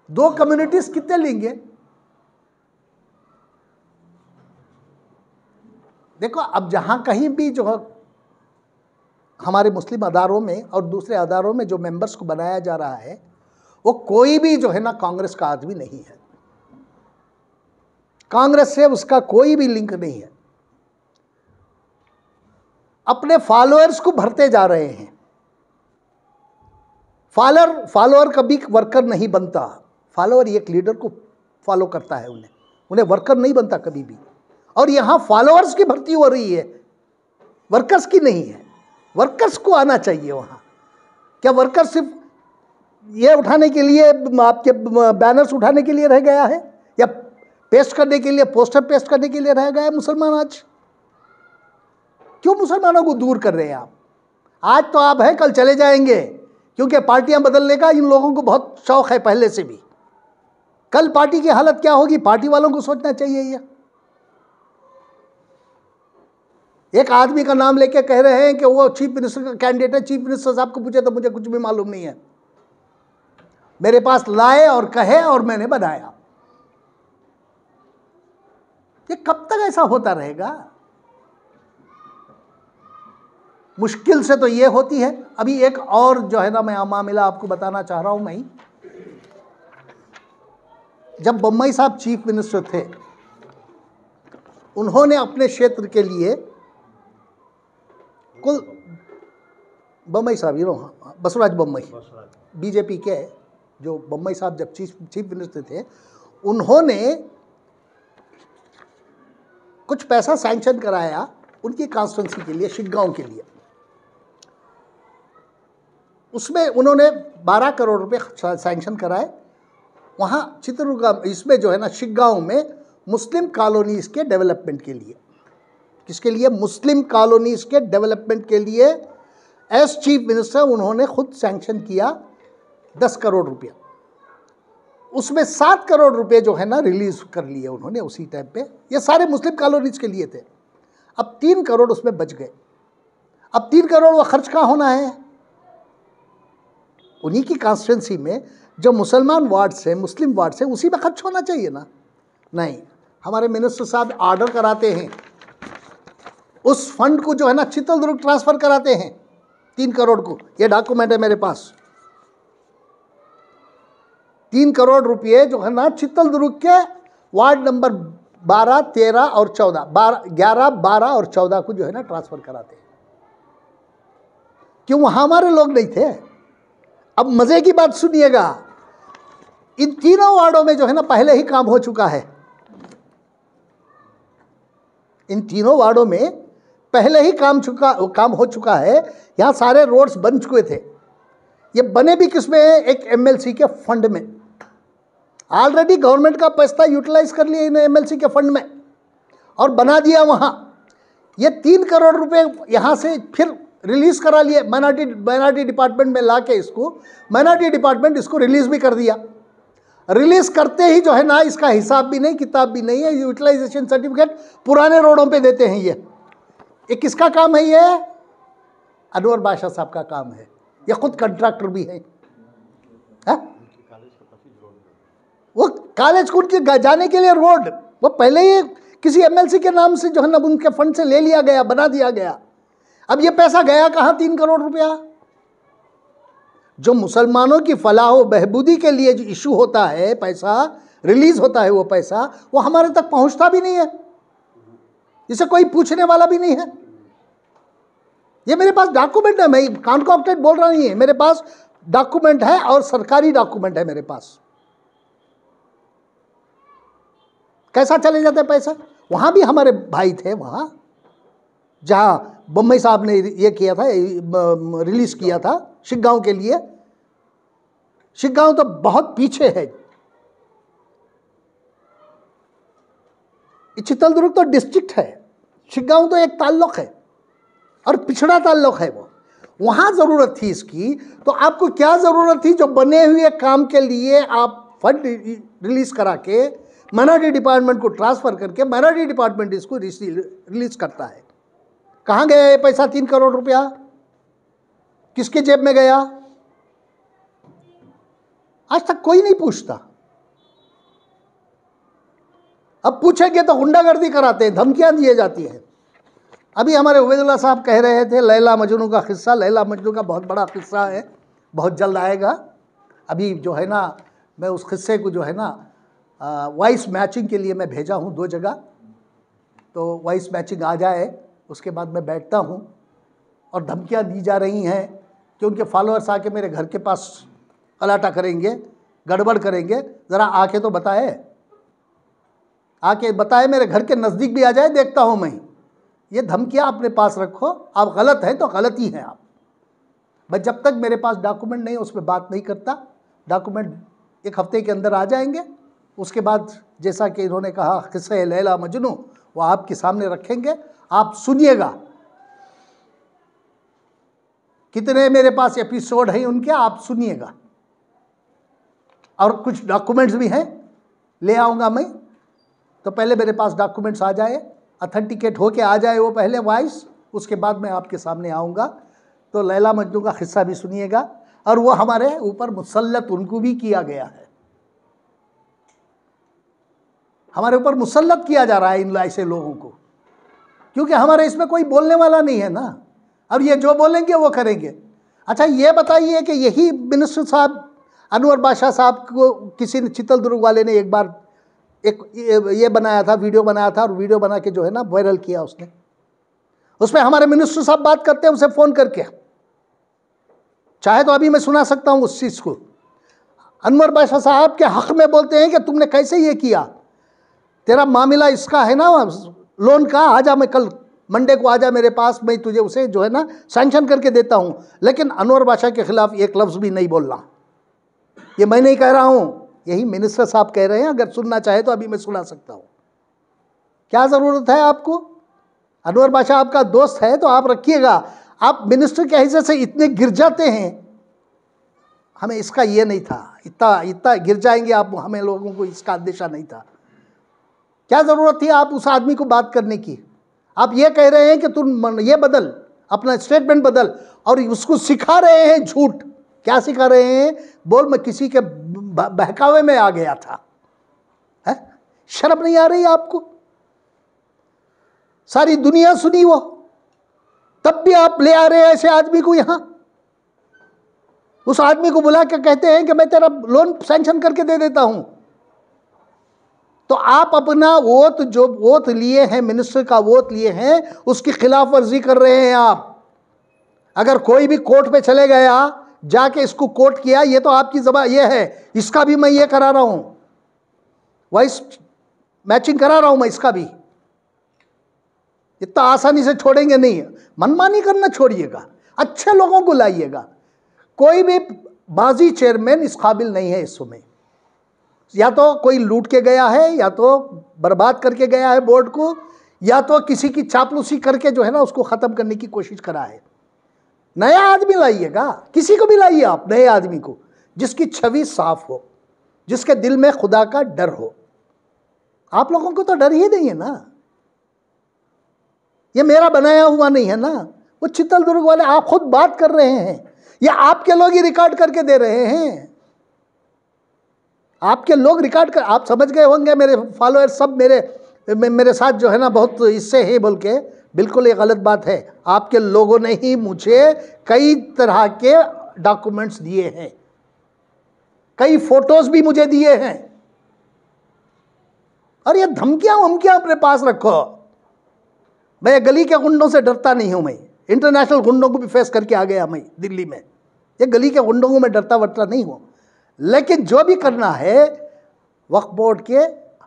2 कम्युनिटीज कितने लेंगे? देखो, अब जहां कहीं भी जो हमारे मुस्लिम अदारों में और दूसरे अदारों में जो मेंबर्स को बनाया जा रहा है वो कोई भी जो है ना कांग्रेस का आदमी नहीं है। कांग्रेस से उसका कोई भी लिंक नहीं है। अपने फॉलोअर्स को भरते जा रहे हैं। फॉलोअर कभी वर्कर नहीं बनता। फॉलोअर एक लीडर को फॉलो करता है, उन्हें वर्कर नहीं बनता कभी भी। और यहां फॉलोअर्स की भर्ती हो रही है, वर्कर्स की नहीं है। वर्कर्स को आना चाहिए वहां। क्या वर्कर सिर्फ ये उठाने के लिए, आपके बैनर्स उठाने के लिए रह गया है, या पेस्ट करने के लिए, पोस्टर पेस्ट करने के लिए रह गया है मुसलमान? आज क्यों मुसलमानों को दूर कर रहे हैं आप? आज तो आप हैं, कल चले जाएंगे, क्योंकि पार्टियां बदलने का इन लोगों को बहुत शौक है पहले से भी। कल पार्टी की हालत क्या होगी, पार्टी वालों को सोचना चाहिए। ये एक आदमी का नाम लेके कह रहे हैं कि वो चीफ मिनिस्टर का कैंडिडेट है। चीफ मिनिस्टर साहब को पूछे तो मुझे कुछ भी मालूम नहीं है। मेरे पास लाए और कहे और मैंने बनाया। ये कब तक ऐसा होता रहेगा? मुश्किल से तो ये होती है। अभी एक और जो है ना, मैं मामला आपको बताना चाह रहा हूं। मैं जब बम्बई साहब चीफ मिनिस्टर थे, उन्होंने अपने क्षेत्र के लिए कुल बम्बई साहब, बसवराज बम्बई, बीजेपी के जो बम्बई साहब जब चीफ मिनिस्टर थे, उन्होंने कुछ पैसा सैंक्शन कराया उनकी कॉन्स्टिट्यूंसी के लिए, शिग्गांव के लिए। उसमें उन्होंने 12 करोड़ रुपए सैंक्शन कराए। वहाँ चित्रदुर्ग इसमें जो है ना, शिग्गांव में मुस्लिम कॉलोनीज़ के डेवलपमेंट के लिए। किसके लिए? मुस्लिम कॉलोनीज़ के डेवलपमेंट के लिए एज चीफ मिनिस्टर उन्होंने खुद सैंक्शन किया 10 करोड़ रुपया। उसमें 7 करोड़ रुपए जो है ना रिलीज कर लिए उन्होंने उसी टाइम पे। ये सारे मुस्लिम कॉलोनीज के लिए थे। अब 3 करोड़ उसमें बच गए। अब 3 करोड़ वो खर्च कहाँ होना है? उन्हीं की कॉन्स्टिट्यूंसी में जो मुसलमान वार्ड्स हैं, मुस्लिम वार्ड्स हैं, उसी में खर्च होना चाहिए ना। नहीं, हमारे मिनिस्टर साहब ऑर्डर कराते हैं, उस फंड को जो है ना चित्रदुर्ग ट्रांसफ़र कराते हैं 3 करोड़ को। ये डॉक्यूमेंट है मेरे पास। 3 करोड़ रुपये जो है ना चित्रदुर्ग के वार्ड नंबर 12, 13 और 14, 11, 12 और 14 को जो है ना ट्रांसफ़र कराते हैं। क्यों? वहाँ हमारे लोग नहीं थे। अब मज़े की बात सुनिएगा, इन तीनों वार्डों में जो है ना पहले ही काम हो चुका है। इन तीनों वार्डों में पहले ही काम हो चुका है। यहाँ सारे रोड्स बन चुके थे। ये बने भी किस में? एक एमएलसी के फंड में। ऑलरेडी गवर्नमेंट का पैसा यूटिलाइज कर लिया इन एमएलसी के फंड में और बना दिया वहाँ। ये 3 करोड़ रुपए यहाँ से फिर रिलीज़ करा लिए माइनॉरिटी डिपार्टमेंट में ला के इसको, माइनॉरिटी डिपार्टमेंट इसको रिलीज़ भी कर दिया। रिलीज़ करते ही जो है ना इसका हिसाब भी नहीं, किताब भी नहीं है। यूटिलाइजेशन सर्टिफिकेट पुराने रोडों पे देते हैं। ये किसका काम है? ये अनवर बादशाह साहब का काम है। ये खुद कंट्रैक्टर भी है। वो कॉलेज को उनके जाने के लिए रोड वो पहले ही किसी एमएलसी के नाम से जो है ना उनके फंड से ले लिया गया, बना दिया गया। अब ये पैसा गया कहाँ? 3 करोड़ रुपया। जो मुसलमानों की फलाह व बहबूदी के लिए जो इशू होता है, पैसा रिलीज होता है, वो पैसा वो हमारे तक पहुंचता भी नहीं है। इसे कोई पूछने वाला भी नहीं है। ये मेरे पास डॉक्यूमेंट है, मैं कॉन्कॉक्टेड बोल रहा नहीं है, मेरे पास डॉक्यूमेंट है और सरकारी डॉक्यूमेंट है मेरे पास। कैसा चले जाते पैसा? वहाँ भी हमारे भाई थे, वहाँ जहाँ बम्बई साहब ने ये किया था, रिलीज़ किया था शिग्गांव के लिए। शिग्गांव तो बहुत पीछे है। चित्रदुर्ग तो डिस्ट्रिक्ट है, शिग्गांव तो एक ताल्लुक है और पिछड़ा ताल्लुक है। वो वहाँ ज़रूरत थी इसकी, तो आपको क्या ज़रूरत थी? जो बने हुए काम के लिए आप फंड रिलीज़ करा के माइनॉरिटी डिपार्टमेंट को ट्रांसफ़र करके माइनॉरिटी डिपार्टमेंट इसको रिलीज़ करता है। कहाँ गया ये पैसा? 3 करोड़ रुपया किसके जेब में गया? आज तक कोई नहीं पूछता। अब पूछेंगे तो गुंडागर्दी कराते हैं, धमकियां दिए जाती हैं। अभी हमारे उबैदुल्लाह साहब कह रहे थे लैला मजनू का किस्सा। लैला मजनू का बहुत बड़ा किस्सा है, बहुत जल्द आएगा। अभी जो है ना मैं उस किस्से को जो है ना वॉइस मैचिंग के लिए मैं भेजा हूँ 2 जगह। तो वॉइस मैचिंग आ जाए उसके बाद मैं बैठता हूँ। और धमकियाँ दी जा रही हैं कि उनके फॉलोअर्स आके मेरे घर के पास कलाटा करेंगे, गड़बड़ करेंगे। ज़रा आके तो बताए, आके बताए, मेरे घर के नज़दीक भी आ जाए, देखता हूँ मैं। ये धमकियाँ अपने पास रखो, आप गलत हैं तो गलत ही हैं आप। मैं जब तक मेरे पास डॉक्यूमेंट नहीं उस पर बात नहीं करता। डॉक्यूमेंट 1 हफ्ते के अंदर आ जाएंगे। उसके बाद जैसा कि इन्होंने कहा किस्सा लैला मजनू, वो आपके सामने रखेंगे, आप सुनिएगा। कितने मेरे पास एपिसोड हैं उनके, आप सुनिएगा। और कुछ डॉक्यूमेंट्स भी हैं, ले आऊँगा मैं। तो पहले मेरे पास डॉक्यूमेंट्स आ जाए, अथेंटिकेट होके आ जाए वो पहले वॉइस, उसके बाद मैं आपके सामने आऊँगा। तो लैला मजनू का किस्सा भी सुनिएगा। और वो हमारे ऊपर मुसल्लत उनको भी किया गया है, हमारे ऊपर मुसल्लत किया जा रहा है इन ऐसे लोगों को, क्योंकि हमारे इसमें कोई बोलने वाला नहीं है ना। अब ये जो बोलेंगे वो करेंगे। अच्छा ये बताइए कि यही मिनिस्टर साहब अनवर बादशाह साहब को किसी ने, चितलदुर्ग वाले ने एक बार एक ये बनाया था, वीडियो बनाया था, और वीडियो बना के जो है ना वायरल किया उसने। उसमें हमारे मिनिस्टर साहब बात करते हैं उसे फ़ोन करके, चाहे तो अभी मैं सुना सकता हूँ उस चीज़ को। अनवर बादशाह साहब के हक़ में बोलते हैं कि तुमने कैसे ये किया, तेरा मामला इसका है ना लोन का, आजा, मैं कल मंडे को आजा मेरे पास, मैं तुझे उसे जो है ना सैंक्शन करके देता हूँ। लेकिन अनवर बादशाह के ख़िलाफ़ एक लफ्ज़ भी नहीं बोलना। ये मैं नहीं कह रहा हूँ, यही मिनिस्टर साहब कह रहे हैं। अगर सुनना चाहे तो अभी मैं सुना सकता हूँ। क्या ज़रूरत है आपको? अनवर बादशाह आपका दोस्त है तो आप रखिएगा। आप मिनिस्टर के हैसियत से इतने गिर जाते हैं, हमें इसका ये नहीं था, इतना गिर जाएंगे आप, हमें लोगों को इसका अंदेशा नहीं था। क्या ज़रूरत थी आप उस आदमी को बात करने की? आप ये कह रहे हैं कि तुम ये बदल, अपना स्टेटमेंट बदल, और उसको सिखा रहे हैं झूठ। क्या सिखा रहे हैं? बोल मैं किसी के बहकावे में आ गया था। है? शर्म नहीं आ रही आपको? सारी दुनिया सुनी वो, तब भी आप ले आ रहे हैं ऐसे आदमी को यहाँ। उस आदमी को बुला के कहते हैं कि मैं तेरा लोन सैंक्शन करके दे देता हूं। तो आप अपना वोट, जो वोट लिए हैं, मिनिस्टर का वोट लिए हैं, उसकी खिलाफ वर्जी कर रहे हैं आप। अगर कोई भी कोर्ट पे चले गया, जाके इसको कोर्ट किया, ये तो आपकी जबान ये है, इसका भी मैं ये करा रहा हूं, वॉइस मैचिंग करा रहा हूं मैं, इसका भी। इतना आसानी से छोड़ेंगे नहीं, मनमानी करना छोड़िएगा, अच्छे लोगों को लाइएगा। कोई भी बाजी चेयरमैन इस काबिल नहीं है इस समय। या तो कोई लूट के गया है, या तो बर्बाद करके गया है बोर्ड को, या तो किसी की चापलूसी करके जो है ना उसको ख़त्म करने की कोशिश करा है। नया आदमी लाइएगा, किसी को भी लाइए आप, नए आदमी को, जिसकी छवि साफ हो, जिसके दिल में खुदा का डर हो। आप लोगों को तो डर ही नहीं है ना, ये मेरा बनाया हुआ नहीं है ना। वो चितलदुर्ग वाले आप खुद बात कर रहे हैं, ये आपके लोग ही रिकॉर्ड करके दे रहे हैं। आपके लोग रिकॉर्ड कर, आप समझ गए होंगे, मेरे फॉलोअर सब मेरे साथ जो है ना बहुत इससे है बोल के, बिल्कुल ये गलत बात है। आपके लोगों ने ही मुझे कई तरह के डॉक्यूमेंट्स दिए हैं, कई फोटोज भी मुझे दिए हैं। और ये धमकियां वमकियां अपने पास रखो। मैं गली के गुंडों से डरता नहीं हूं, मैं इंटरनेशनल गुंडों को भी फेस करके आ गया मैं दिल्ली में। ये गली के गुंडों को मैं डरता वरता नहीं हूं। लेकिन जो भी करना है वक्फ बोर्ड के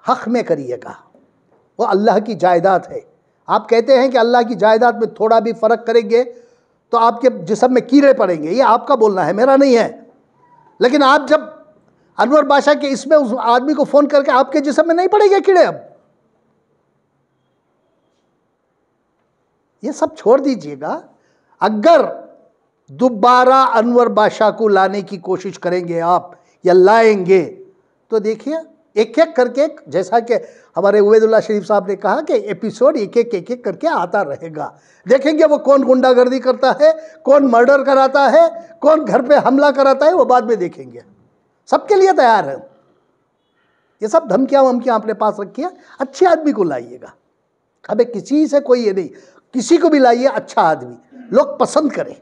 हक में करिएगा। वो अल्लाह की जायदाद है। आप कहते हैं कि अल्लाह की जायदाद में थोड़ा भी फ़र्क करेंगे तो आपके जिस्म में कीड़े पड़ेंगे, ये आपका बोलना है, मेरा नहीं है। लेकिन आप जब अनवर बादशाह के इसमें उस आदमी को फ़ोन करके, आपके जिस्म में नहीं पड़ेंगे कीड़े? अब ये सब छोड़ दीजिएगा। अगर दोबारा अनवर बादशाह को लाने की कोशिश करेंगे आप या लाएंगे तो देखिए एक एक करके, जैसा कि हमारे उबैदुल्लाह शरीफ साहब ने कहा कि एपिसोड एक एक करके आता रहेगा। देखेंगे वो कौन गुंडागर्दी करता है, कौन मर्डर कराता है, कौन घर पे हमला कराता है, वो बाद में देखेंगे। सबके लिए तैयार है। ये सब धमकियाँ वमकियाँ अपने पास रखिए, अच्छे आदमी को लाइएगा। हमें किसी से कोई ये नहीं, किसी को भी लाइए अच्छा आदमी, लोग पसंद करें।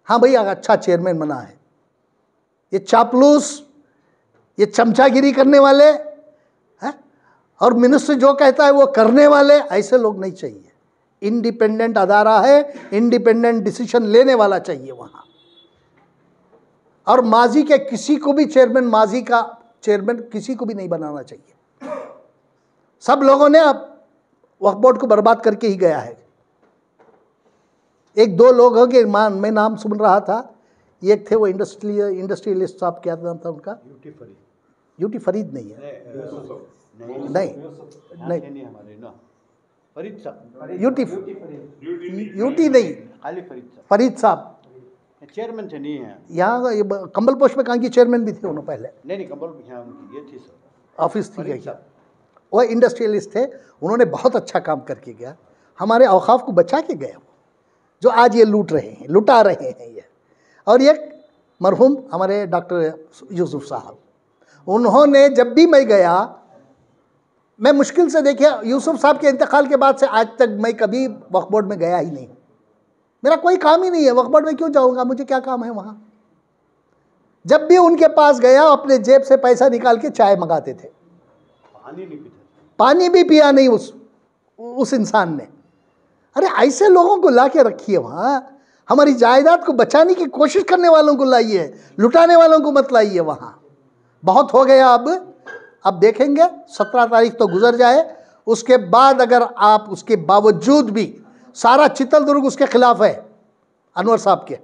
हाँ भाई अच्छा चेयरमैन बना है। ये चापलूस, ये चमचागिरी करने वाले हैं, और मिनिस्टर जो कहता है वो करने वाले, ऐसे लोग नहीं चाहिए। इंडिपेंडेंट अदारा है, इंडिपेंडेंट डिसीजन लेने वाला चाहिए वहाँ। और माजी के किसी को भी चेयरमैन, माजी का चेयरमैन किसी को भी नहीं बनाना चाहिए। सब लोगों ने अब वक्फ बोर्ड को बर्बाद करके ही गया है। एक दो लोगों के मैं नाम सुन रहा था, एक थे वो इंडस्ट्रियलिस्ट साहब, क्या नाम था उनका? यूटी फरीद नहीं है, नहीं हमारे ना फरीद साहब, यूटी नहीं, फरीद साहब, चेयरमैन थे, नहीं है। यहाँ कंबल पोस्ट में कहाँ की चेयरमैन भी थे उन्होंने पहले, नहीं कंबल यहाँ उनकी ये थी सर, ऑफिस थी क्या? वो इंडस्ट्रियलिस्ट थे, उन्होंने बहुत अच्छा काम करके गया, हमारे औकाफ को बचा के गया, जो आज ये लूट रहे हैं, लुटा रहे हैं ये। और एक मरहूम हमारे डॉक्टर यूसुफ साहब, उन्होंने, जब भी मैं गया, मैं मुश्किल से देखिए यूसुफ साहब के इंतकाल के बाद से आज तक मैं कभी वक्फ बोर्ड में गया ही नहीं, मेरा कोई काम ही नहीं है, वक्फ बोर्ड में क्यों जाऊंगा, मुझे क्या काम है वहाँ। जब भी उनके पास गया अपने जेब से पैसा निकाल के चाय मंगाते थे, पानी नहीं पीते, पानी भी पिया नहीं उस इंसान ने। अरे ऐसे लोगों को ला के रखिए वहाँ, हमारी जायदाद को बचाने की कोशिश करने वालों को लाइए, लुटाने वालों को मत लाइए वहाँ। बहुत हो गया अब देखेंगे 17 तारीख तो गुजर जाए, उसके बाद अगर आप उसके बावजूद भी, सारा चित्रदुर्ग उसके खिलाफ है, अनवर साहब के,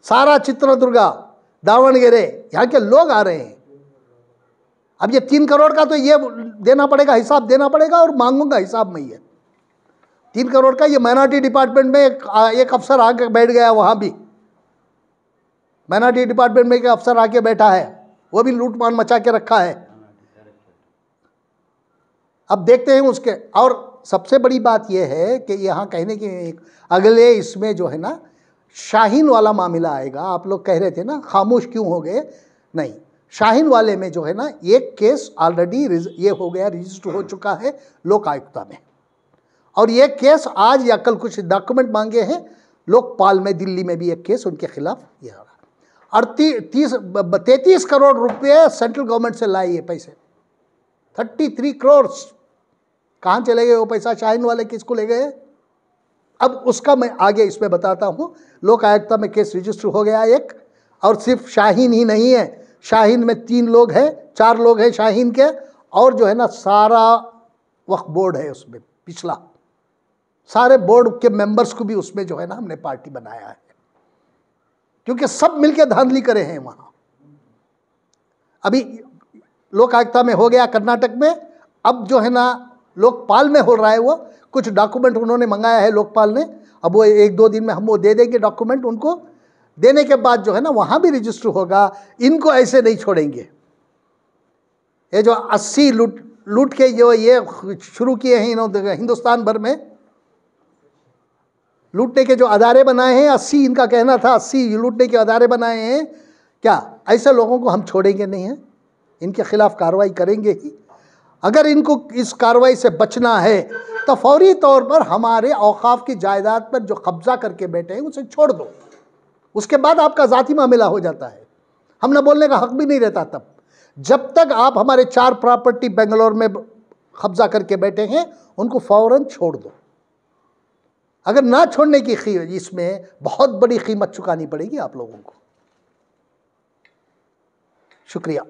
सारा चित्रदुर्गा, दावणगेरे, यहाँ के लोग आ रहे हैं। अब ये 3 करोड़ का तो ये देना पड़ेगा, हिसाब देना पड़ेगा, और मांगूंगा हिसाब में ये 3 करोड़ का। ये माइनॉरिटी डिपार्टमेंट में एक अफसर आके बैठ गया, वहाँ भी माइनॉरिटी डिपार्टमेंट में एक अफसर आके बैठा है, वो भी लूटमार मचा के रखा है। अब देखते हैं उसके। और सबसे बड़ी बात यह है कि यहाँ कहने की अगले इसमें जो है ना शाहीन वाला मामला आएगा। आप लोग कह रहे थे ना खामोश क्यों हो गए, नहीं, शाहीन वाले में जो है ना एक केस ऑलरेडी ये हो गया, रजिस्टर हो चुका है लोक आयुक्ता में, और ये केस आज या कल कुछ डॉक्यूमेंट मांगे हैं लोकपाल में, दिल्ली में भी एक केस उनके खिलाफ ये हो रहा है। 33 करोड़ रुपये सेंट्रल गवर्नमेंट से लाए ये पैसे, 33 करोड़ कहाँ चले गए वो पैसा, शाहीन वाले किसको ले गए। अब उसका मैं आगे इसमें बताता हूँ। लोक आयुक्ता में केस रजिस्टर हो गया एक, और सिर्फ शाहीन ही नहीं है, शाहीन में 3 लोग हैं, 4 लोग हैं शाहीन के, और जो है ना सारा वक्फ बोर्ड है उसमें, पिछला सारे बोर्ड के मेंबर्स को भी उसमें जो है ना हमने पार्टी बनाया है, क्योंकि सब मिलके धांधली करे हैं वहाँ। अभी लोक आयुक्ता में हो गया कर्नाटक में, अब जो है ना लोकपाल में हो रहा है, वो कुछ डॉक्यूमेंट उन्होंने मंगाया है लोकपाल ने, अब वो 1-2 दिन में हम वो दे देंगे डॉक्यूमेंट उनको, देने के बाद जो है ना वहाँ भी रजिस्टर होगा। इनको ऐसे नहीं छोड़ेंगे। ये जो 80 लूट के जो ये शुरू किए हैं इन्होंने हिंदुस्तान भर में, लूटने के जो अदारे बनाए हैं, 80 इनका कहना था, 80 लूटने के अदारे बनाए हैं। क्या ऐसे लोगों को हम छोड़ेंगे नहीं हैं, इनके खिलाफ कार्रवाई करेंगे ही। अगर इनको इस कार्रवाई से बचना है तो फौरी तौर पर हमारे औकाफ की जायदाद पर जो कब्जा करके बैठे हैं उसे छोड़ दो, उसके बाद आपका ज़ाती मामला हो जाता है, हम ना बोलने का हक भी नहीं रहता तब। जब तक आप हमारे 4 प्रॉपर्टी बेंगलोर में कब्जा करके बैठे हैं, उनको फ़ौरन छोड़ दो। अगर ना छोड़ने की इसमें बहुत बड़ी कीमत चुकानी पड़ेगी आप लोगों को। शुक्रिया।